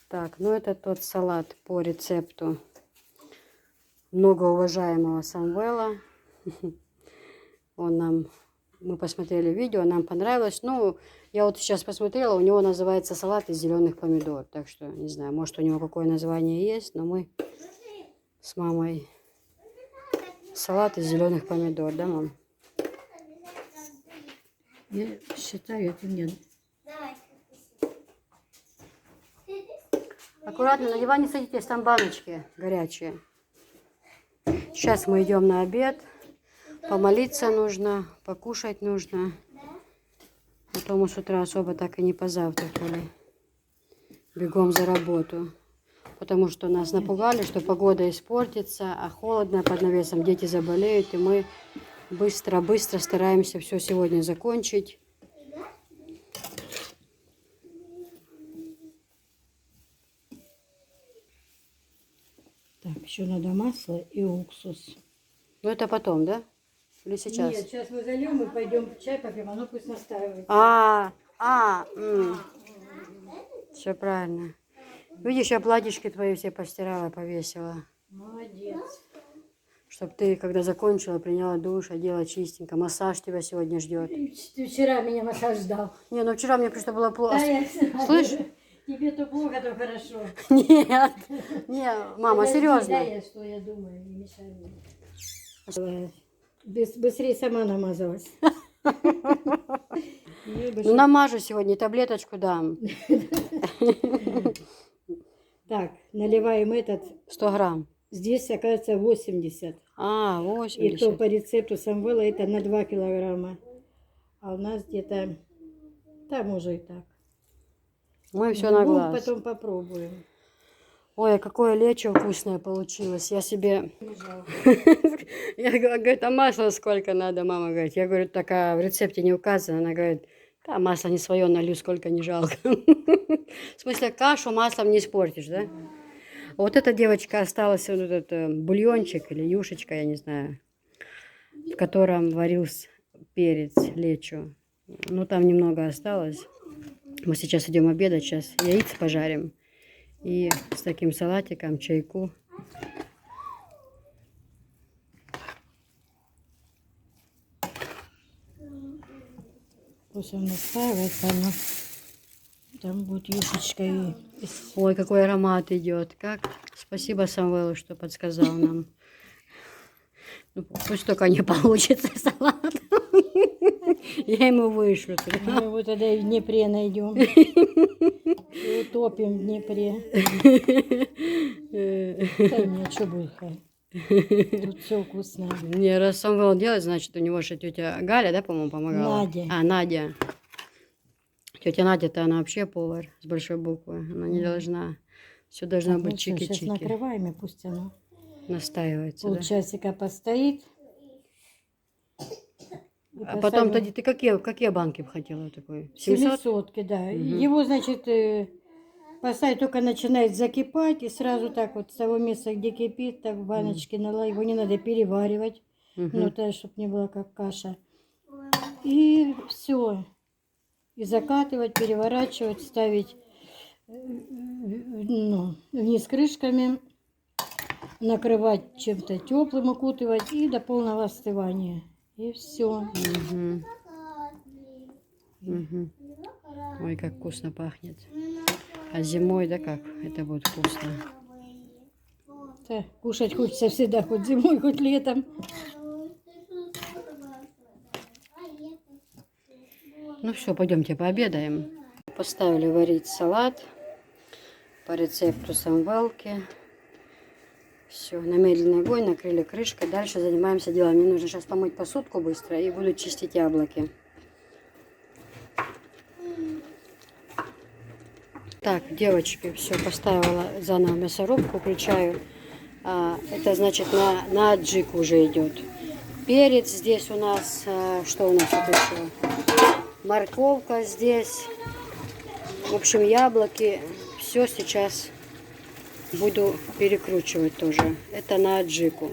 Так, ну это тот салат по рецепту многоуважаемого Самвела. Мы посмотрели видео, нам понравилось. Ну, я вот сейчас посмотрела, у него называется салат из зеленых помидор. Так что, не знаю, может у него какое название есть, но мы с мамой салат из зеленых помидор, да, мам? Я считаю, это нет. Аккуратно, на диване садитесь, там баночки горячие. Сейчас мы идем на обед. Помолиться нужно, покушать нужно. А то мы с утра особо так и не позавтракали. Бегом за работу. Потому что нас напугали, что погода испортится, а холодно под навесом, дети заболеют. И мы быстро-быстро стараемся все сегодня закончить. Так, еще надо масло и уксус. Ну это потом, да? Или сейчас? Нет, сейчас мы зальем и пойдем чай попьем, оно пусть настаивается. Все правильно. Видишь, я платьишки твои все постирала, повесила. Молодец. Чтоб ты, когда закончила, приняла душ, одела чистенько. Массаж тебя сегодня ждет. Ты вчера меня массаж ждал. Не, ну вчера мне просто было плохо. Да, я Слышь? Тебе то плохо, то хорошо. Нет, не, мама, Подожди, серьезно. Да, я что я думаю, не мешай мне. Быстрее сама намазалась. Ну, намажу сегодня, таблеточку дам. Так, наливаем этот. 100 грамм. Здесь, оказывается, 80. 80. И то по рецепту Самвела это на 2 килограмма. А у нас где-то, там уже и так. Мы все на глаз. Потом попробуем. Ой, какое лечо вкусное получилось. Я себе... Я говорю, а масла сколько надо? Мама говорит. Я говорю, так в рецепте не указано. Она говорит, да, масло не свое налью, сколько не жалко. В смысле, кашу маслом не испортишь, да? Вот эта девочка осталась, вот этот бульончик или юшечка, я не знаю, в котором варился перец, лечо. Ну, там немного осталось. Мы сейчас идем обедать, сейчас яиц пожарим. И с таким салатиком, чайку. Пусть он настаивается, но там будет юшечка и... Ой, какой аромат идет. Как? Спасибо Самвелу, что подсказал нам. Ну, пусть только не получится салат. Я ему вышлю. Мы его тогда и в Днепре найдем. И утопим в Днепре. Да нет, что будет. Тут все вкусно. Не, раз Самвел делает, значит, у него же тетя Галя, да, по-моему, помогала? Надя. Надя. Тетя Надя-то она вообще повар с большой буквы. Она не должна. Все должно Так, быть ну что, сейчас чики-чики. накрываем, и пусть оно Настаивается, да? полчасика постоит. А потом ты какие банки бы хотела такой? 700? 700, да. Мгм. Его, значит, поставить только начинает закипать, и сразу так вот с того места, где кипит, так в баночке налить. Его не надо переваривать, ну, то, чтобы не было как каша. И все. И закатывать, переворачивать, ставить вниз крышками, накрывать чем-то теплым, укутывать и до полного остывания. И все. Ой, как вкусно пахнет. А зимой, да как? Это будет вкусно. Да, кушать хочется всегда, хоть зимой, хоть летом. Ну все, пойдемте пообедаем. Поставили варить салат по рецепту Самвелки. Все, на медленный огонь, накрыли крышкой. Дальше занимаемся делом. Мне нужно сейчас помыть посудку быстро и буду чистить яблоки. Так, девочки, все, поставила заново мясорубку, включаю. Это значит на аджику уже идет. Перец здесь у нас, что у нас тут еще? Морковка здесь. В общем, яблоки. Все сейчас буду перекручивать тоже. Это на аджику.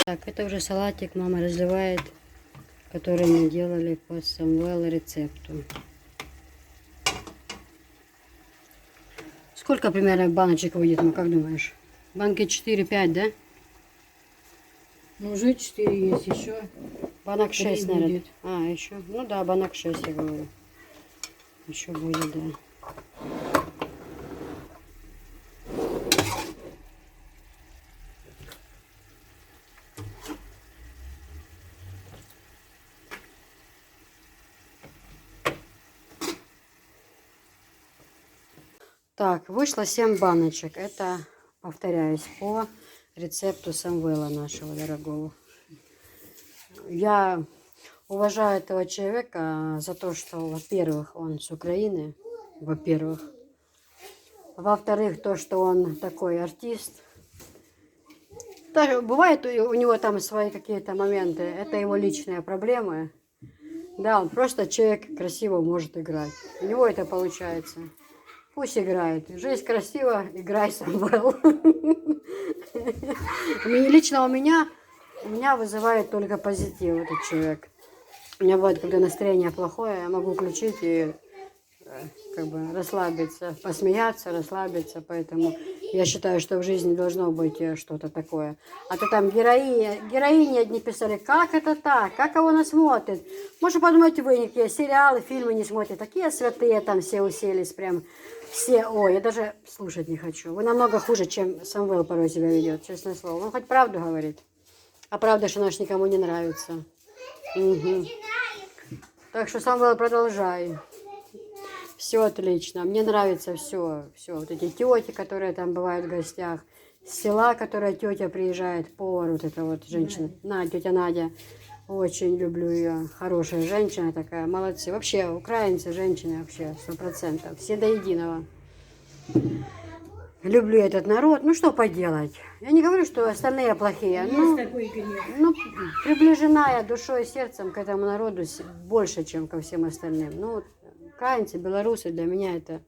Так, это уже салатик мама разливает, который мы делали по Самвел рецепту. Сколько примерно баночек выйдет, ну как думаешь? Банки 4-5, да? Ну, уже 4 есть еще. Банок 3 6, наверное. будет. А, еще. Ну да, банок 6, я говорю. Еще будет, да. Так, вышло 7 баночек. Это, повторяюсь, по рецепту Самвела нашего дорогого. Я уважаю этого человека за то, что, во-первых, он с Украины. Во-первых. Во-вторых, то, что он такой артист. Даже бывает у него там свои какие-то моменты. Это его личные проблемы. Да, он просто человек красиво может играть. У него это получается. Пусть играет. Жизнь красиво, играй, Самвел. Лично у меня вызывает только позитив этот человек. У меня бывает, когда настроение плохое, я могу включить и как бы расслабиться, посмеяться, расслабиться. Поэтому я считаю, что в жизни должно быть что-то такое. А то там героини одни писали, как это так, как его она смотрит. Может подумать, вы никакие сериалы, фильмы не смотрите. Такие святые там все уселись прям. Все, ой, я даже слушать не хочу. Вы намного хуже, чем Самвел порой себя ведет, честное слово. Он хоть правду говорит. А правда, что наш никому не нравится. Угу. Так что, Самвел, продолжай. Все отлично. Мне нравится все. Все. Вот эти тети, которые там бывают в гостях. С села, которая тетя приезжает, повар, вот эта вот женщина. Тетя Надя. Очень люблю ее. Хорошая женщина такая. Молодцы. Вообще, украинцы, женщины вообще 100%. Все до единого. Люблю этот народ. Ну, что поделать. Я не говорю, что остальные плохие. Ну, приближена я душой и сердцем к этому народу больше, чем ко всем остальным. Ну, украинцы, белорусы для меня это...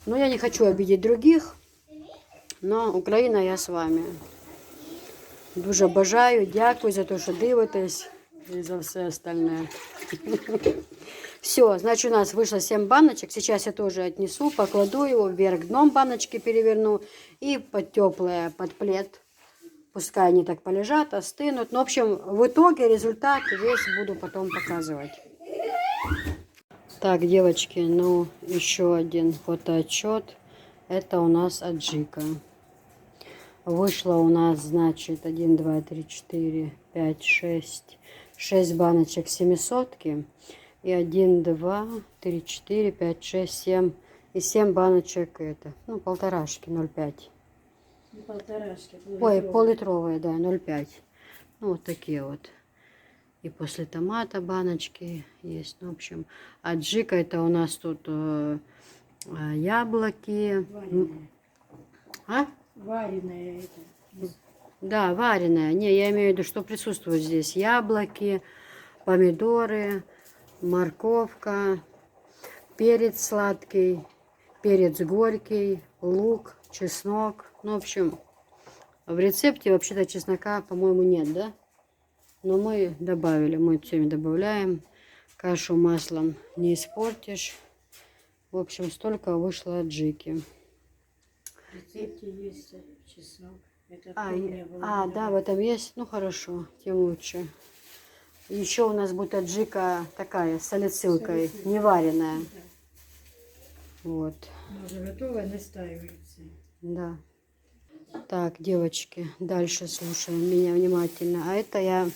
Ну, я не хочу обидеть других, но Украина, я с вами. Дуже бажаю, дякую за те, що дивитесь і за все остальне. Все, значит, у нас вышло 7 баночек. Сейчас я тоже отнесу, покладу его вверх дном, баночки переверну и под теплое, под плед. Пускай они так полежат, остынут. Ну, в общем, в итоге результат весь буду потом показывать. Так, девочки, ну, еще один фотоотчет. Это у нас аджика. Вышло у нас, значит, 1, 2, 3, 4, 5, 6 баночек 700-ки. И 1, 2, 3, 4, 5, 6, 7. И 7 баночек это, ну, полторашки, 0,5. Полторашки. Ой, пол-литровые, да, 0,5. Ну, вот такие вот. И после томата баночки есть. Ну, в общем, аджика это у нас тут яблоки. Вареная. А? Вареная это. Да, вареная. Не, я имею в виду, что присутствуют здесь яблоки, помидоры, морковка, перец сладкий, перец горький, лук, чеснок. Ну, в общем, в рецепте вообще-то чеснока, по-моему, нет, да? Но мы добавили, мы все добавляем. Кашу маслом не испортишь. В общем, столько вышло аджики. В рецепте есть чеснок. Это Да, в этом есть. Ну, хорошо, тем лучше. Еще у нас будет аджика такая, с салицилкой, не вареная. Да. Вот. Она уже готовая, настаивается. Да. Так, девочки, дальше слушаем меня внимательно. А это я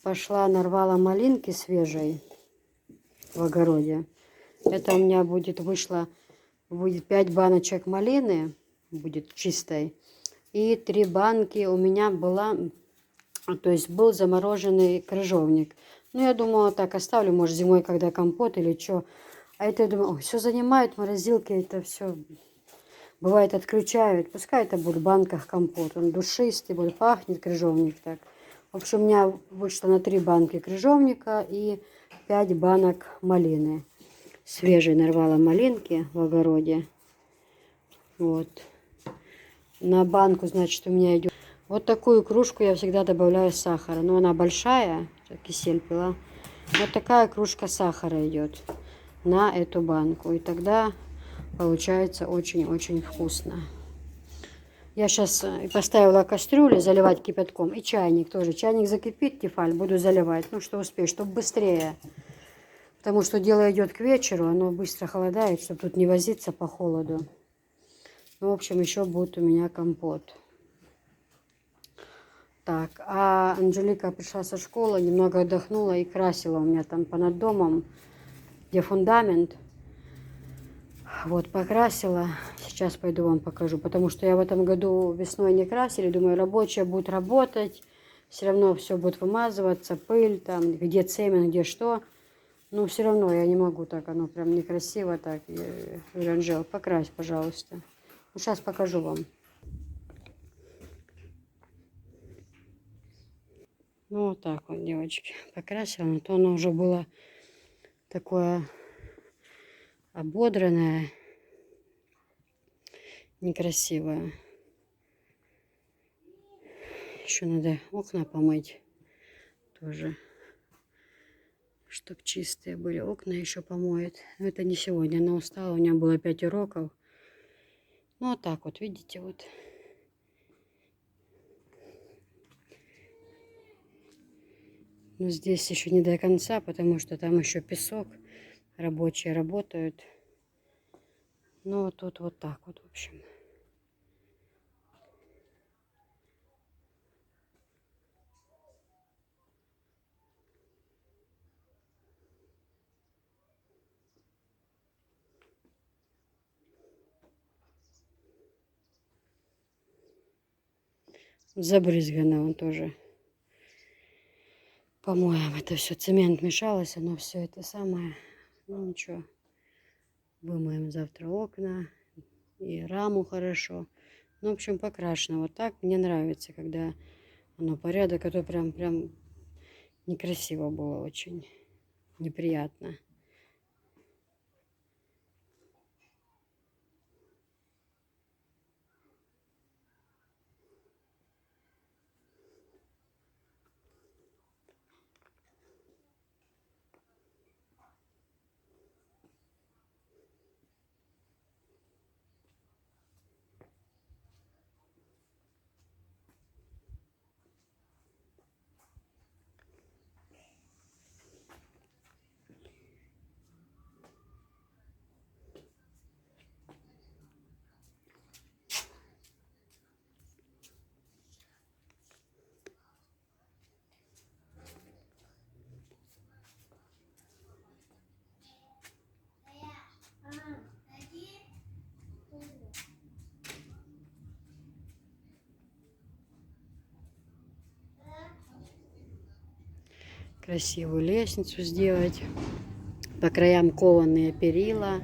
пошла, нарвала малинки свежей в огороде. Это у меня будет 5 баночек малины, будет чистой. И 3 банки у меня то есть был замороженный крыжовник. Ну, я думала, так оставлю, может, зимой, когда компот или что. А это, я думаю, все занимает морозилки, это все, бывает, отключают. Пускай это будет в банках компот. Он душистый, будет, пахнет крыжовник так. В общем, у меня вышло на 3 банки крыжовника и 5 банок малины. Свежей нарвала малинки в огороде. Вот. На банку, значит, у меня идет Вот такую кружку я всегда добавляю сахара. Но она большая, кисель пила. Вот такая кружка сахара идет на эту банку. И тогда получается очень-очень вкусно. Я сейчас поставила кастрюлю заливать кипятком. И чайник тоже. Чайник закипит, тефаль, буду заливать. Ну, что успею, чтобы быстрее. Потому что дело идет к вечеру, оно быстро холодает, чтобы тут не возиться по холоду. Ну, в общем, еще будет у меня компот. Так, а Анжелика пришла со школы, немного отдохнула и красила у меня там понад домом, где фундамент. Вот, покрасила. Сейчас пойду вам покажу, потому что я в этом году весной не красили. Думаю, рабочие будут работать, все равно все будет вымазываться, пыль там, где цемент, где что. Но все равно я не могу так, оно прям некрасиво так. Я говорю, Анжел, покрась, пожалуйста. Ну, сейчас покажу вам. Ну, вот так вот, девочки, покрасила. Но то оно уже было такое ободранное, некрасивое. Еще надо окна помыть тоже, чтоб чистые были. Окна еще помоет. Но это не сегодня, она устала. У меня было 5 уроков. Ну, вот так вот, видите, вот. Но здесь еще не до конца, потому что там еще песок. Рабочие работают. Ну, вот тут вот так вот, в общем. Забрызгано он тоже. По-моему, это все цемент мешалось, оно все это самое. Ну ничего, вымоем завтра окна и раму хорошо. Ну, в общем, покрашено. Вот так мне нравится, когда оно порядок, а то прям некрасиво было очень, неприятно. Красивую лестницу сделать. По краям кованые перила.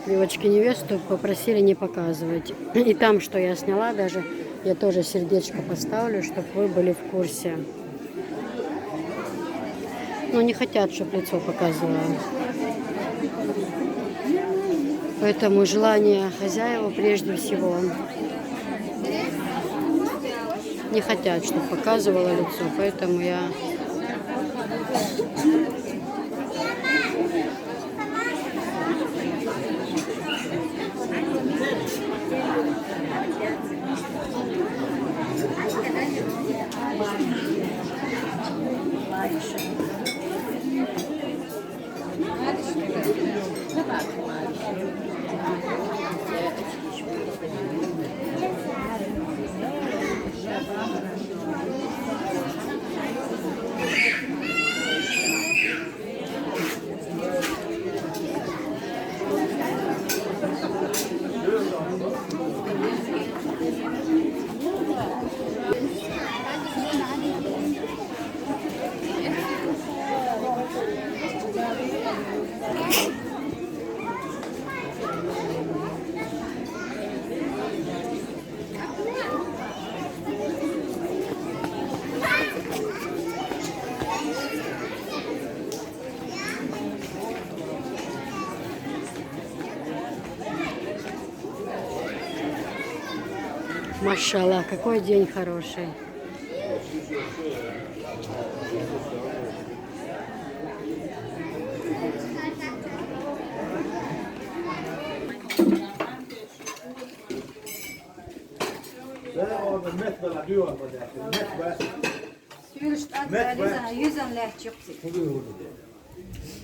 Девочки невесту попросили не показывать. И там, что я сняла даже, я тоже сердечко поставлю, чтобы вы были в курсе. Но не хотят, чтобы лицо показывало. Поэтому желание хозяева прежде всего. Не хотят, чтобы показывало лицо, поэтому я... Машаллах, какой день хороший.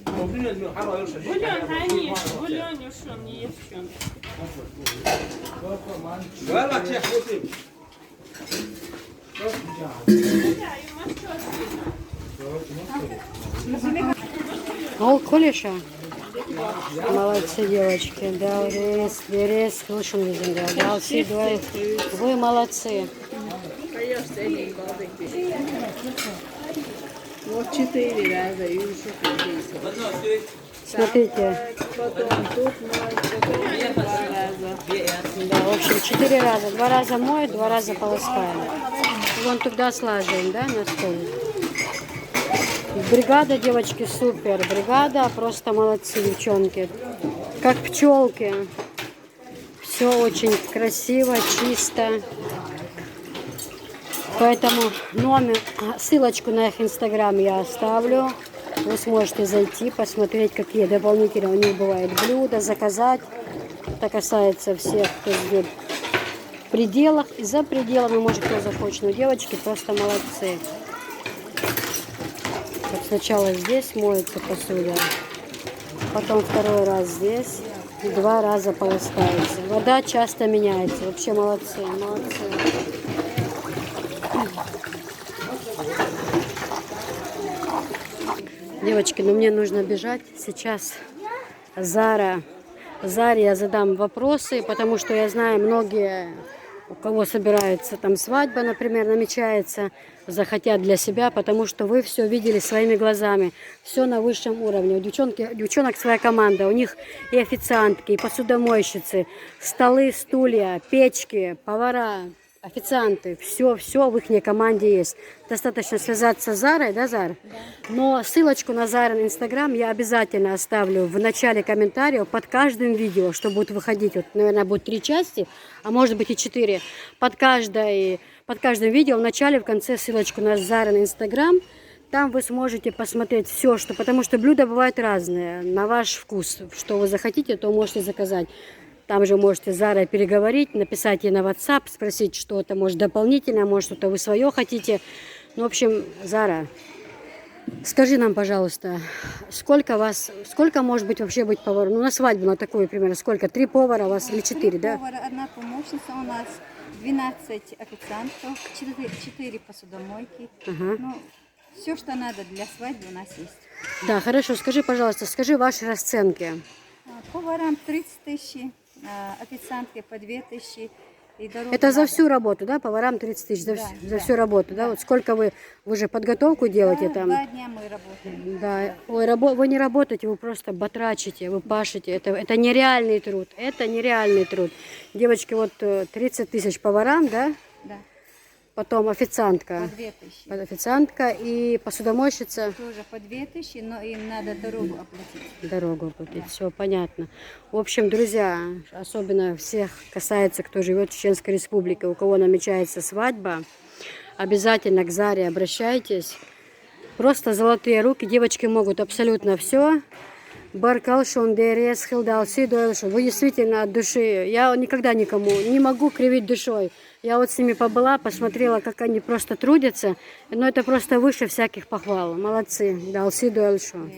Бульон, конечно, бульон юшон, не ешон. Ал колеша. Молодцы, девочки. Да, рез, слушаем, да, вы молодцы. Вот 4 раза юшон. Смотрите. Потом тут моют, потом 2 раза. Да, в общем, 4 раза. 2 раза моют, 2 раза полоскаем. Вон туда слаживаем, да, на стол. Бригада, девочки, супер. Бригада, просто молодцы, девчонки. Как пчелки. Все очень красиво, чисто. Поэтому ссылочку на их инстаграм я оставлю. Вы сможете зайти, посмотреть, какие дополнительно у них бывают блюда, заказать. Это касается всех, кто живет в пределах и за пределами, может, кто захочет. Но девочки просто молодцы. Вот сначала здесь моется посуда, потом второй раз здесь, 2 раза полоскается. Вода часто меняется. Вообще молодцы, молодцы. Девочки, ну мне нужно бежать сейчас. Заре я задам вопросы, потому что я знаю, многие, у кого собирается там свадьба, например, намечается, захотят для себя, потому что вы все видели своими глазами, все на высшем уровне. У девчонок своя команда, у них и официантки, и посудомойщицы, столы, стулья, печки, повара, официанты, все в их команде есть. Достаточно связаться с Зарой, да, Зар? Да. Но ссылочку на Зарин инстаграм я обязательно оставлю в начале комментариев под каждым видео, что будет выходить. Вот, наверное, будет 3 части, а может быть и 4. Под каждым видео в начале, в конце ссылочку на Зарин инстаграм. Там вы сможете посмотреть все, что, потому что блюда бывают разные, на ваш вкус. Что вы захотите, то можете заказать. Там же можете с Зарой переговорить, написать ей на WhatsApp, спросить что-то, может, дополнительно, может, что-то вы свое хотите. Ну, в общем, Зара, скажи нам, пожалуйста, сколько может быть вообще быть поваров? Ну, на свадьбу, на такую, примерно, сколько? 3 повара у вас или 4, да? 3 повара, 1 помощница у нас, 12 официантов, 4 посудомойки. Ага. Ну, все, что надо для свадьбы у нас есть. Да, хорошо. Скажи, пожалуйста, ваши расценки. Поварам 30 тысяч, официантке по 2 тысячи. Это за всю работу, да? Поварам 30 тысяч, за всю работу, да? Вот сколько вы же подготовку делаете там? 2 дня мы работаем. Да, ой, вы не работаете, вы просто батрачите, вы пашете. Это нереальный труд, это нереальный труд. Девочки, вот 30 тысяч поварам, да? Да. Потом официантка. По 2 тысячи. Официантка и посудомойщица. Тоже по 2 тысячи, но им надо дорогу оплатить. Дорогу оплатить, все понятно. В общем, друзья, особенно всех касается, кто живет в Чеченской Республике, у кого намечается свадьба, обязательно к Заре обращайтесь. Просто золотые руки, девочки могут абсолютно все. Баркалшон, ДРС, Хилдалси, Дойлшон. Вы действительно от души. Я никогда никому не могу кривить душой. Я вот с ними побыла, посмотрела, как они просто трудятся. Но это просто выше всяких похвал. Молодцы. Далси, Дойлшон.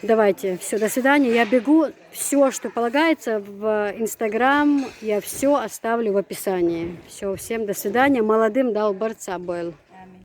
Давайте, все, до свидания. Я бегу. Все, что полагается в инстаграм, я все оставлю в описании. Все, всем до свидания. Молодым дал борца был.